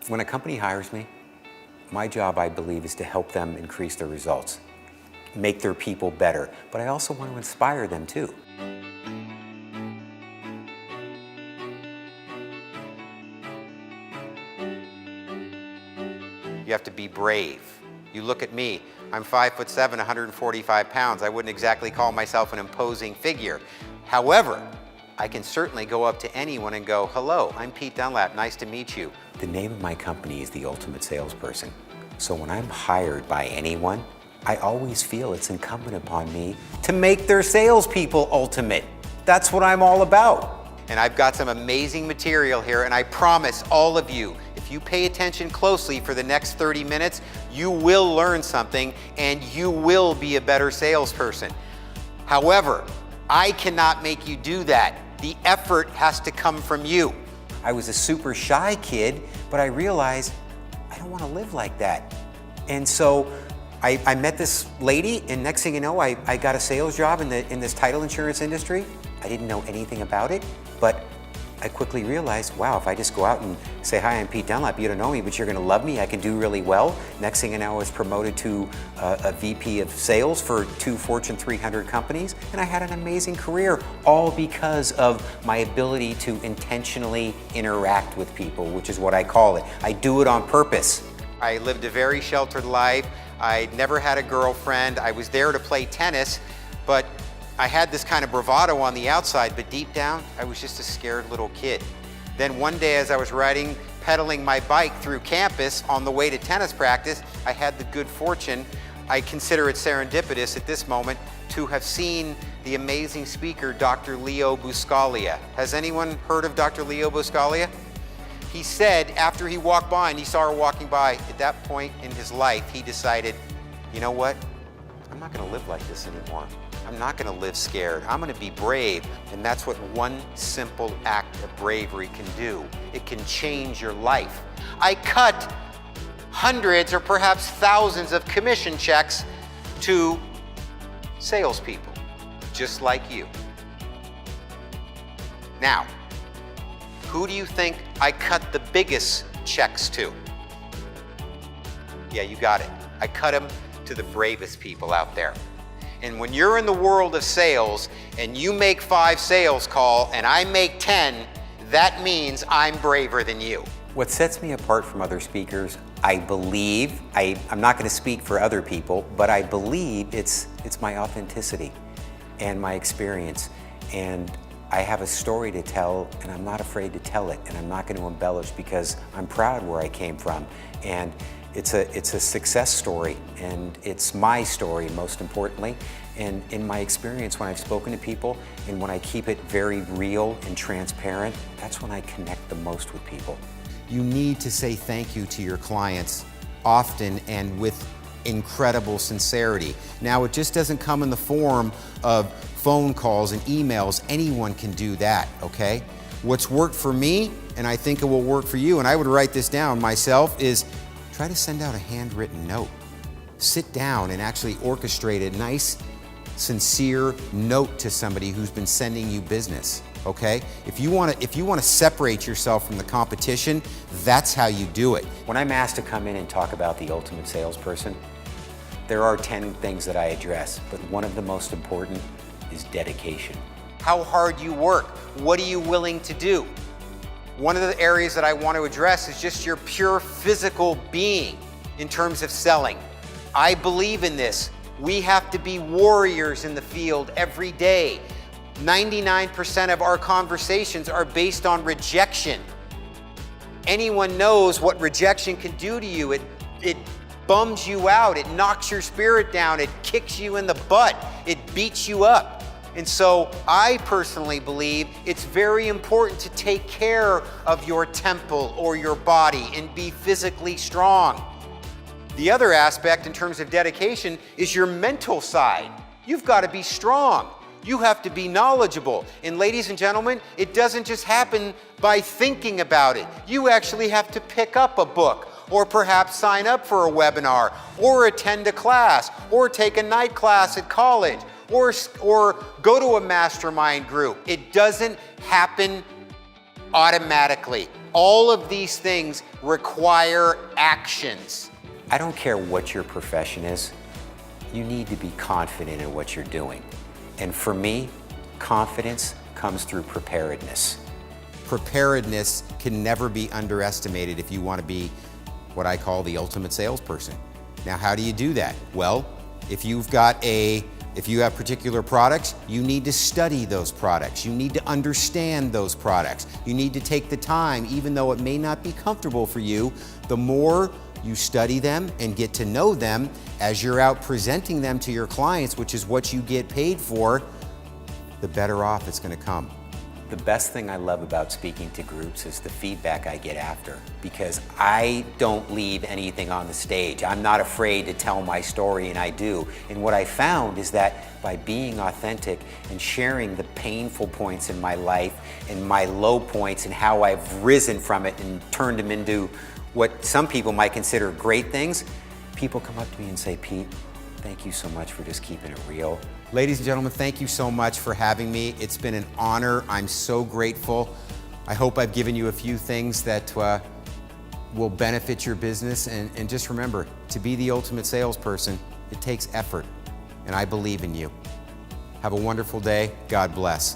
When a company hires me, my job, I believe, is to help them increase their results, make their people better, but I also want to inspire them too. You have to be brave. You look at me, I'm 5'7", 145 pounds. I wouldn't exactly call myself an imposing figure. However, I can certainly go up to anyone and go, hello, I'm Pete Dunlap, nice to meet you. The name of my company is The Ultimate Salesperson. So when I'm hired by anyone, I always feel it's incumbent upon me to make their salespeople ultimate. That's what I'm all about. And I've got some amazing material here, and I promise all of you, if you pay attention closely for the next 30 minutes, you will learn something and you will be a better salesperson. However, I cannot make you do that. The effort has to come from you. I was a super shy kid, but I realized I don't want to live like that. And so I met this lady, and next thing you know, I got a sales job in this title insurance industry. I didn't know anything about it, but I quickly realized, wow, if I just go out and say, hi, I'm Pete Dunlap, you don't know me, but you're gonna love me, I can do really well. Next thing you know, I was promoted to a VP of sales for 2 Fortune 300 companies, and I had an amazing career, all because of my ability to intentionally interact with people, which is what I call it. I do it on purpose. I lived a very sheltered life. I never had a girlfriend. I was there to play tennis, but I had this kind of bravado on the outside, but deep down, I was just a scared little kid. Then one day as I was pedaling my bike through campus on the way to tennis practice, I had the good fortune, I consider it serendipitous at this moment, to have seen the amazing speaker, Dr. Leo Buscaglia. Has anyone heard of Dr. Leo Buscaglia? He said after he walked by and he saw her walking by, at that point in his life, he decided, you know what? I'm not gonna live like this anymore. I'm not gonna live scared. I'm gonna be brave. And that's what one simple act of bravery can do. It can change your life. I cut hundreds or perhaps thousands of commission checks to salespeople, just like you. Now, who do you think I cut the biggest checks to? Yeah, you got it. I cut them to the bravest people out there. And when you're in the world of sales and you make 5 sales calls and I make 10, that means I'm braver than you. What sets me apart from other speakers, I believe, I'm not going to speak for other people, but I believe it's my authenticity and my experience. And I have a story to tell, and I'm not afraid to tell it, and I'm not going to embellish because I'm proud where I came from. And it's a success story, and it's my story most importantly. And in my experience, when I've spoken to people and when I keep it very real and transparent, that's when I connect the most with people. You need to say thank you to your clients often and with incredible sincerity. Now, it just doesn't come in the form of phone calls and emails. Anyone can do that, okay? What's worked for me, and I think it will work for you, and I would write this down myself, is try to send out a handwritten note. Sit down and actually orchestrate a nice, sincere note to somebody who's been sending you business, okay? If you want to separate yourself from the competition, that's how you do it. When I'm asked to come in and talk about the ultimate salesperson, there are 10 things that I address, but one of the most important is dedication. How hard you work, what are you willing to do? One of the areas that I want to address is just your pure physical being in terms of selling. I believe in this. We have to be warriors in the field every day. 99% of our conversations are based on rejection. Anyone knows what rejection can do to you. It bums you out, it knocks your spirit down, it kicks you in the butt, it beats you up. And so I personally believe it's very important to take care of your temple or your body and be physically strong. The other aspect in terms of dedication is your mental side. You've got to be strong. You have to be knowledgeable. And ladies and gentlemen, it doesn't just happen by thinking about it. You actually have to pick up a book, or perhaps sign up for a webinar, or attend a class, or take a night class at college, or go to a mastermind group. It doesn't happen automatically. All of these things require actions. I don't care what your profession is, you need to be confident in what you're doing. And for me, confidence comes through preparedness. Preparedness can never be underestimated if you want to be what I call the ultimate salesperson. Now, how do you do that? Well, if you have particular products, you need to study those products. You need to understand those products. You need to take the time, even though it may not be comfortable for you, the more you study them and get to know them as you're out presenting them to your clients, which is what you get paid for, the better off it's going to come. The best thing I love about speaking to groups is the feedback I get after, because I don't leave anything on the stage. I'm not afraid to tell my story, and I do. And what I found is that by being authentic and sharing the painful points in my life and my low points and how I've risen from it and turned them into what some people might consider great things, people come up to me and say, "Pete, thank you so much for just keeping it real." Ladies and gentlemen, thank you so much for having me. It's been an honor. I'm so grateful. I hope I've given you a few things that will benefit your business. And just remember, to be the ultimate salesperson, it takes effort. And I believe in you. Have a wonderful day. God bless.